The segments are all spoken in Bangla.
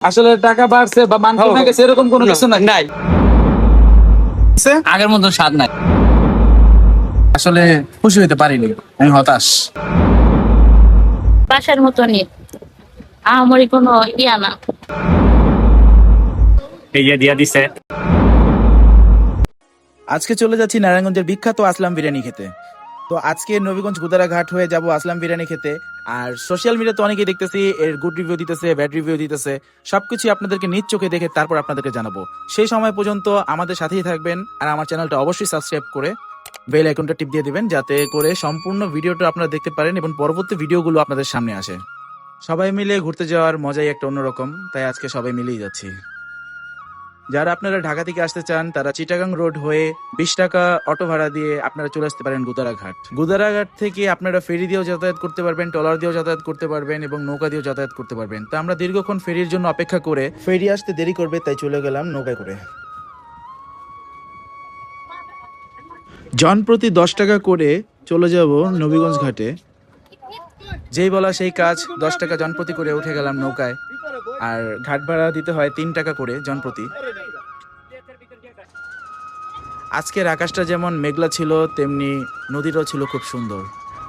আসলে টাকা বাড়ছে বা মান কমে গেছে এরকম কোনো কিছু নাই। আগের মতো স্বাদ নাই। আসলে খুশি হইতে পারিনি, আমি হতাশ। বাসার মতনই আমারই কোনো ইয়া না। এই যে দিয়া দিছে। আজকে চলে যাচ্ছি নারায়ণগঞ্জের বিখ্যাত আসলাম বিরিয়ানি খেতে। তো আজকে নবীগঞ্জ গুদারা ঘাট হয়ে যাব আসলাম বিরিয়ানি খেতে। আর সোশ্যাল মিডিয়াতে অনেকেই দেখতেছি এর গুড রিভিউ দিতেছে, ব্যাড রিভিউ দিতেছে। সবকিছু আপনাদেরকে নিজ চোখে দেখে তারপর আপনাদেরকে জানাবো। সেই সময় পর্যন্ত আমাদের সাথেই থাকবেন আর আমার চ্যানেলটা অবশ্যই সাবস্ক্রাইব করে বেল আইকনটা টিপ দিয়ে দিবেন, যাতে করে সম্পূর্ণ ভিডিওটা আপনারা দেখতে পারেন এবং পরবর্তী ভিডিওগুলো আপনাদের সামনে আসে। সবাই মিলে ঘুরতে যাওয়ার মজাই একটা অন্যরকম, তাই আজকে সবাই মিলেই যাচ্ছি। যারা আপনারা ঢাকা থেকে আসতে চান তারা চিটাগাং রোড হয়ে 20 টাকা অটো ভাড়া দিয়ে আপনারা চলে আসতে পারেন গুদারাঘাট। গুদারাঘাট থেকে আপনারা ফেরি দিয়েও যাতায়াত করতে পারবেন, ট্রলার দিয়েও যাতায়াত করতে পারবেন এবং নৌকা দিয়েও যাতায়াত করতে পারবেন। তো আমরা দীর্ঘক্ষণ ফেরির জন্য অপেক্ষা করে, ফেরি আসতে দেরি করবে তাই চলে গেলাম নৌকায় করে। জনপ্রতি 10 টাকা করে চলে যাব নবীগঞ্জ ঘাটে। যেই বলা সেই কাজ, 10 টাকা জনপ্রতি করে উঠে গেলাম নৌকায়। আর ঘাট ভাড়া দিতে হয় 3 টাকা করে জনপ্রতি। আজকের আকাশটা যেমন মেঘলা ছিল, তেমনি নদীটাও ছিল খুব সুন্দর।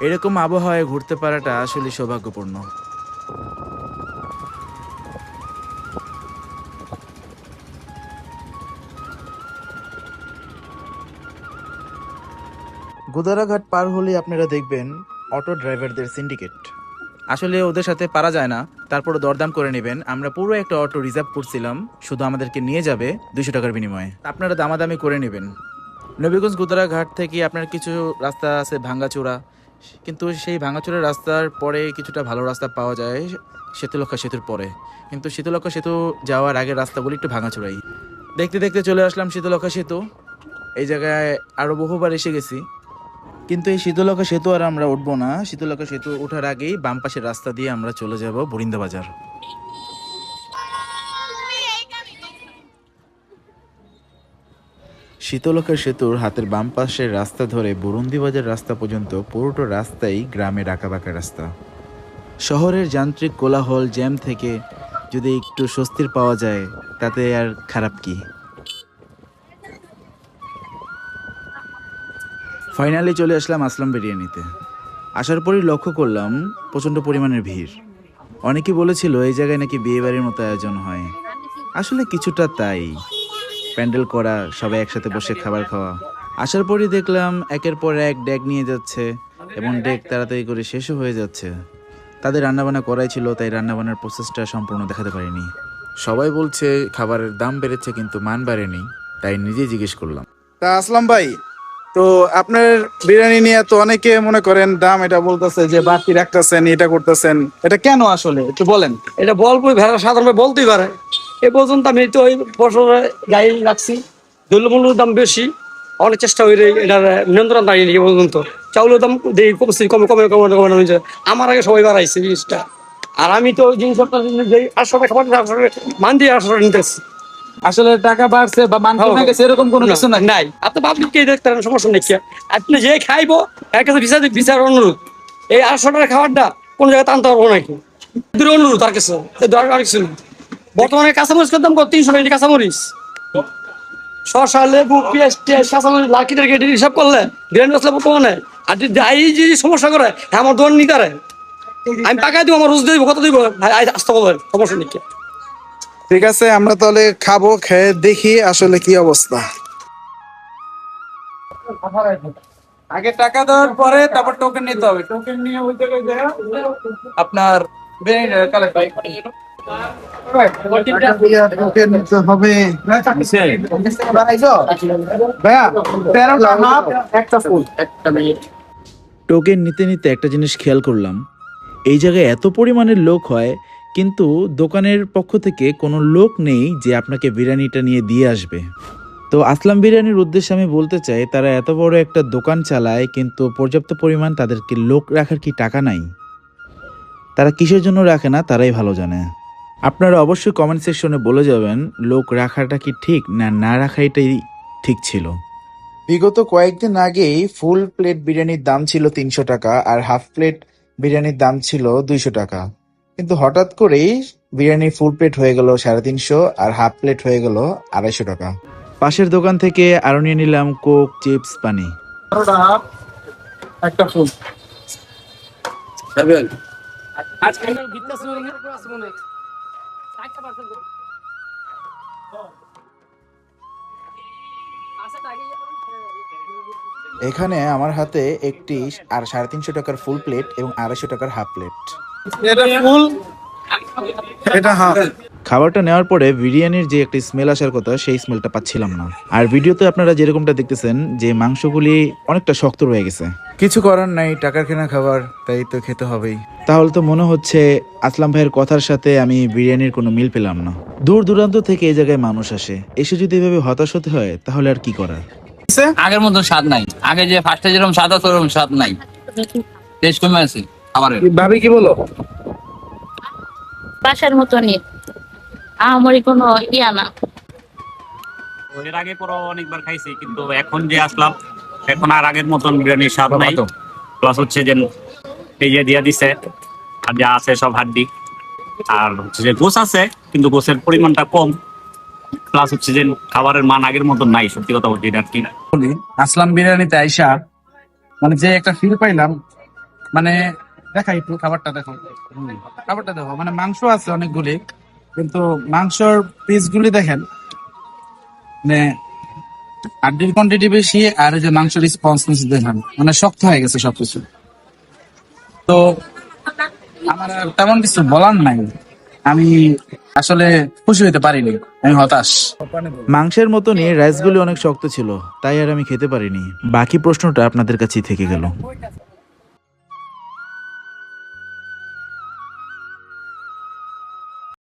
এরকম আবহাওয়ায় ঘুরতে পারাটা আসলে সৌভাগ্যপূর্ণ। গুদারাঘাট পার হলে আপনারা দেখবেন অটো ড্রাইভারদের সিন্ডিকেট। আসলে ওদের সাথে পারা যায় না, তারপরে দরদাম করে নেবেন। আমরা পুরো একটা অটো রিজার্ভ করছিলাম, শুধু আমাদেরকে নিয়ে যাবে 200 টাকার বিনিময়ে। আপনারা দামাদামি করে নেবেন। নবীগঞ্জ গুদারাঘাট থেকে আপনার কিছু রাস্তা আছে ভাঙ্গাচোরা, কিন্তু সেই ভাঙ্গাচোরা রাস্তার পরে কিছুটা ভালো রাস্তা পাওয়া যায় শীতলক্ষা সেতুর পরে। কিন্তু শীতলক্ষা সেতু যাওয়ার আগের রাস্তাগুলি একটু ভাঙাচোরাই। দেখতে দেখতে চলে আসলাম শীতলক্ষা সেতু। এই জায়গায় আরও বহুবার এসে গেছি, কিন্তু এই শীতলক্ষা সেতু আর আমরা উঠবো না। শীতলক্ষা সেতু ওঠার আগেই বাম পাশের রাস্তা দিয়ে আমরা চলে যাব বুরিন্দা বাজার। শীতলক্ষা সেতুর হাতের বাম পাশের রাস্তা ধরে বুরুন্দি বাজার রাস্তা পর্যন্ত পুরোটা রাস্তাই গ্রামের আঁকাবাঁকা রাস্তা। শহরের যান্ত্রিক কোলাহল জ্যাম থেকে যদি একটু স্বস্তির পাওয়া যায় তাতে আর খারাপ কি। ফাইনালি চলে আসলাম আসলাম বিরিয়ানিতে। আসার পরই লক্ষ্য করলাম প্রচণ্ড পরিমাণের ভিড়। অনেকে বলেছিল এই জায়গায় নাকি বিয়েবাড়ির মতো আয়োজন হয়। আসলে কিছুটা তাই, প্যান্ডেল করা, সবাই একসাথে বসে খাবার খাওয়া। আসার পরই দেখলাম একের পর এক ডেক নিয়ে যাচ্ছে এবং ডেক তাড়াতাড়ি করে শেষও হয়ে যাচ্ছে। তাদের রান্নাবান্না করাই ছিল, তাই রান্নাবান্নার প্রসেসটা সম্পূর্ণ দেখাতে পারিনি। সবাই বলছে খাবারের দাম বেড়েছে কিন্তু মান বাড়েনি, তাই নিজেই জিজ্ঞেস করলাম। তা আসলাম ভাই, তো আপনার বিরিয়ানি নিয়ে তো অনেকে মনে করেন দাম এটা বলতেছে যে বাড়তি রাখতেছেন, এটা করতেছেন, এটা কেন আসলে একটু বলেন। এটা বলবো ভেড়া সাধারণত বলতেই পারে। এ পর্যন্ত আমি তো ওই বছরে গাই রাখছি, দ্রব্যমূল্যের দাম বেশি, অনেক চেষ্টা হয়ে এটার নিয়ন্ত্রণ দাঁড়িয়ে এ পর্যন্ত। চাউলের দাম দেখি কমছে, কমে কমে কমে কমে হয়েছে। আমার আগে সবাই বাড়াইছে জিনিসটা, আর আমি তো জিনিসটা যে 800 টাকা মান দিয়ে 800 টাকা নিতেছি। আসলে টাকা বাড়ছে বা মান কমে গেছে এরকম কোনো কিছু নাই আপনি পাবলিককে দেখতে পারেন, সমস্যা নেই। আপনি যে খাইবো এর কাছে বিচার অনুরোধ, এই 800 টাকা খাবারটা কোন জায়গায় টানতে পারবো নাকি, অনুরোধ তার কাছে, আর কিছু না। বর্তমানে কাঁচামরিচের দাম 300 টাকা কাঁচামরিচ, শসা, লেবু, পেঁয়াজ, কাঁচামরিচ, লাকিটার কেটে হিসাব করলে গ্র্যান্ড মশলা বর্তমানে। আর যদি সমস্যা করে আমার দোকান নিতে পারে, আমি পাকাই দিব, আমার রোজ দিব, কত দিব আসতে বলবেন, সমস্যা নেই। ঠিক আছে, আমরা তাহলে খাবো, খেয়ে দেখি আসলে কি অবস্থা। আগে টাকা দেওয়ার পরে তারপর টোকেন নিতে হবে। টোকেন নিয়ে ওই জায়গায় যায় আপনার বিরিয়ানি কালেক্ট টোকেন নিতে নিতে একটা জিনিস খেয়াল করলাম, এই জায়গায় এত পরিমাণের লোক হয় কিন্তু দোকানের পক্ষ থেকে কোনো লোক নেই যে আপনাকে বিরিয়ানিটা নিয়ে দিয়ে আসবে। তো আসলাম বিরিয়ানির উদ্দেশ্যে আমি বলতে চাই, তারা এত বড় একটা দোকান চালায় কিন্তু পর্যাপ্ত পরিমাণ তাদেরকে লোক রাখার কি টাকা নাই? তারা কিসের জন্য রাখে না তারাই ভালো জানে। আপনারা অবশ্যই কমেন্ট সেকশনে বলে যাবেন লোক রাখাটা কি ঠিক না না রাখাটাই ঠিক ছিল। বিগত কয়েকদিন আগেই ফুল প্লেট বিরিয়ানির দাম ছিল 300 টাকা আর হাফ প্লেট বিরিয়ানির দাম ছিল 200 টাকা, কিন্তু হঠাৎ করেই বিরিয়ানি ফুল প্লেট হয়ে গেল 350, আর হাফ প্লেট হয়ে গেল 250 টাকা। পাশের দোকান থেকে আরো নিয়ে নিলাম কোক, চিপস, পানি। একটা ফুল। এখানে আমার হাতে একটি আর 350 টাকার ফুল প্লেট এবং 250 টাকার হাফ প্লেট। এটা ফুল, এটা হাফ। খাবারটা নেওয়ার পরে বিরিয়ানির যে একটা স্মেল আসার কথা সেই স্মেলটা পাচ্ছিলাম না। আর ভিডিওতে আপনারা যেরকমটা দেখতেছেন যে মাংসগুলি অনেকটা শক্ত রয়ে গেছে। কিছু করার নাই, টাকার কেনা খাবার, তাই তো খেতে হবেই। তাহলে তো মনে হচ্ছে আসলাম ভাইয়ের কথার সাথে আমি বিরিয়ানির কোনো মিল পেলাম না। দূর দূরান্ত থেকে এই জায়গায় মানুষ আসে, এসে যদি এভাবে হতাশ হতে হয় তাহলে আর কি করার। আগের মতো স্বাদ নাই, আগে যে ফার্স্টে যেরকম স্বাদ আছে ওরকম স্বাদ নাই, টেস্ট কমে আছে খাবারের। ভাবি কি বলো? বাসার মতনই, আমারই কোনো ইয়া না। এর আগে পরও অনেকবার খাইছি, কিন্তু এখন যে আসলাম এখন আর আগের মতন বিরিয়ানির স্বাদ নাই। প্লাস হচ্ছে যে এই যে দিয়া দিছে আর যা আছে সব হাড্ডি, আর হচ্ছে যে গোছ আছে কিন্তু গোছের পরিমাণটা কম। প্লাস হচ্ছে যে খাবারের মান আগের মতন নাই, সত্যি কথা বলছি আর কি। আসলাম বিরিয়ানিতে আইসা মানে যে একটা ফিল পাইলাম, মানে দেখা একটু খাবারটা দেখো, খাবারটা দেখো, মানে মাংস আছে অনেকগুলি, কিন্তু মাংসর পিস গুলি দেখেন মানে হাড্ডির কোয়ান্টিটি বেশি, আর এই যে মাংসের স্পঞ্জ দেখেন মানে শক্ত হয়ে গেছে সবকিছু। তো আমার আর তেমন কিছু বলার নাই, আমি আসলে খুশি হইতে পারিনি, আমি হতাশ। মাংসের মতনই রাইসগুলি অনেক শক্ত ছিল, তাই আর আমি খেতে পারিনি। বাকি প্রশ্নটা আপনাদের কাছেই থেকে গেল।